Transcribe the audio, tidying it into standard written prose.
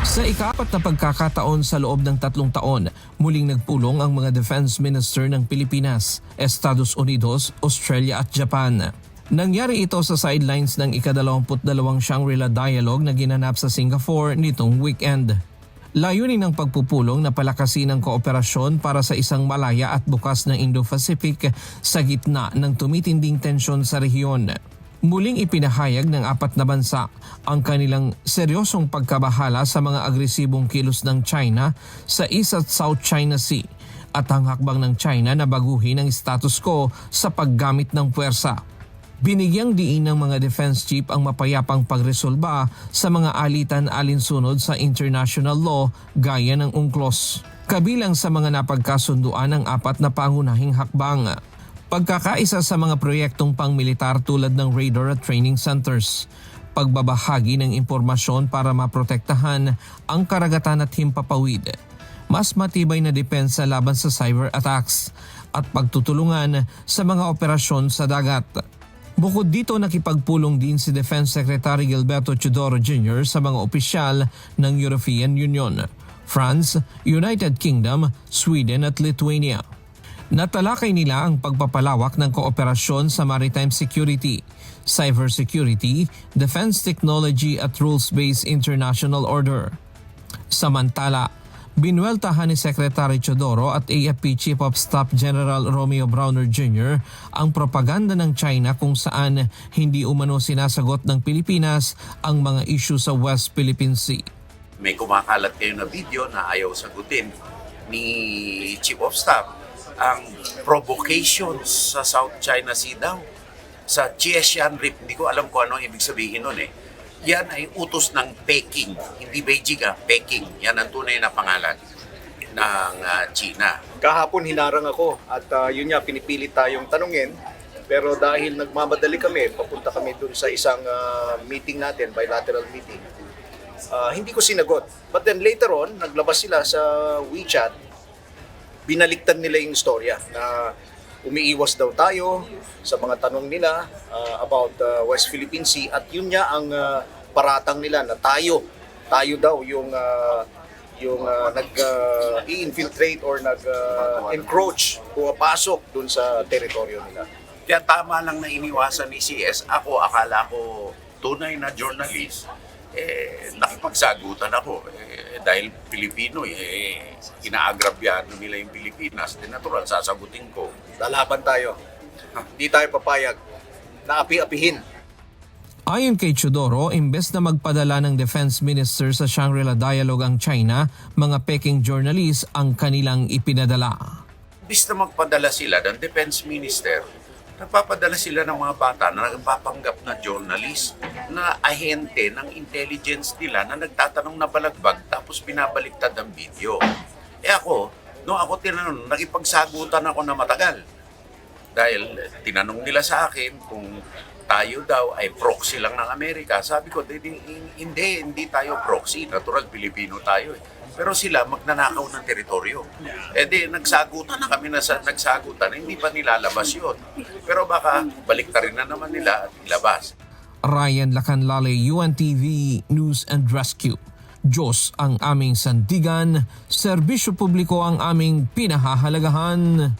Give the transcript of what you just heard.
Sa ika-4 na pagkakataon sa loob ng 3 taon, muling nagpulong ang mga defense minister ng Pilipinas, Estados Unidos, Australia at Japan. Nangyari ito sa sidelines ng ika-22 Shangri-La Dialogue na ginanap sa Singapore nitong weekend. Layunin ng pagpupulong na palakasin ang kooperasyon para sa isang malaya at bukas na Indo-Pacific sa gitna ng tumitinding tensyon sa rehiyon. Muling ipinahayag ng 4 na bansa ang kanilang seryosong pagkabahala sa mga agresibong kilos ng China sa East at South China Sea at ang hakbang ng China na baguhin ang status quo sa paggamit ng puwersa. Binigyang diin ng mga defense chief ang mapayapang pagresolba sa mga alitan alinsunod sa international law gaya ng UNCLOS. Kabilang sa mga napagkasunduan ang 4 na pangunahing hakbang. Pagkakaisa sa mga proyektong pangmilitar tulad ng radar at training centers, pagbabahagi ng impormasyon para maprotektahan ang karagatan at himpapawid, mas matibay na depensa laban sa cyber attacks, at pagtutulungan sa mga operasyon sa dagat. Bukod dito, nakipagpulong din si Defense Secretary Gilberto Teodoro Jr. sa mga opisyal ng European Union, France, United Kingdom, Sweden at Lithuania. Natalakay nila ang pagpapalawak ng kooperasyon sa maritime security, cybersecurity, defense technology at rules-based international order. Samantala, binueltahan ni Secretary Teodoro at AFP Chief of Staff General Romeo Browner Jr. ang propaganda ng China kung saan hindi umano sinasagot ng Pilipinas ang mga issue sa West Philippine Sea. May kumakalat kayo na video na ayaw sagutin ni Chief of Staff ang provocations sa South China Sea daw. Sa Zhejiang Reef, hindi ko alam kung ano ang ibig sabihin nun eh. Yan ay utos ng Peking, hindi Beijing Peking. Yan ang tunay na pangalan ng China. Kahapon hinarang ako at yun nga pinipilit tayong tanungin. Pero dahil nagmamadali kami, papunta kami dun sa isang meeting natin, bilateral meeting. Hindi ko sinagot. But then later on, naglabas sila sa WeChat, binaliktad nila yung istorya na umiiwas daw tayo sa mga tanong nila about West Philippine Sea at yun nga ang paratang nila na tayo daw yung nag-infiltrate or nag-encroach, pumapasok dun sa teritoryo nila. Kaya tama lang na iniwasan ni CS. Ako, akala ko tunay na journalist. Nakipagsagutan ako. Dahil Pilipino, inaagrabyado nila yung Pilipinas. Natural, sasagutin ko. Lalaban tayo. Hindi tayo papayag na api-apihin. Ayon kay Teodoro, imbes na magpadala ng defense minister sa Shangri-La Dialogue ang China, mga Peking journalists ang kanilang ipinadala. Imbes na magpadala sila ng defense minister, nagpapadala sila ng mga bata na nagpapanggap na journalist, na ahente ng intelligence nila na nagtatanong na balagbag tapos binabaliktad ang video. Ako, nung ako tinanong, nakipagsagutan ako na matagal. Dahil tinanong nila sa akin kung tayo daw ay proxy lang ng Amerika. Sabi ko, hindi tayo proxy. Natural, Pilipino tayo eh. Pero sila magnanakaw ng teritoryo. Nagsagutan na kami na nagsagutan, hindi pa nilalabas yun. Pero baka baliktarin na naman nila at ilabas. Ryan Lacanlale, UNTV News and Rescue. Diyos ang aming sandigan, serbisyo publiko ang aming pinahahalagahan.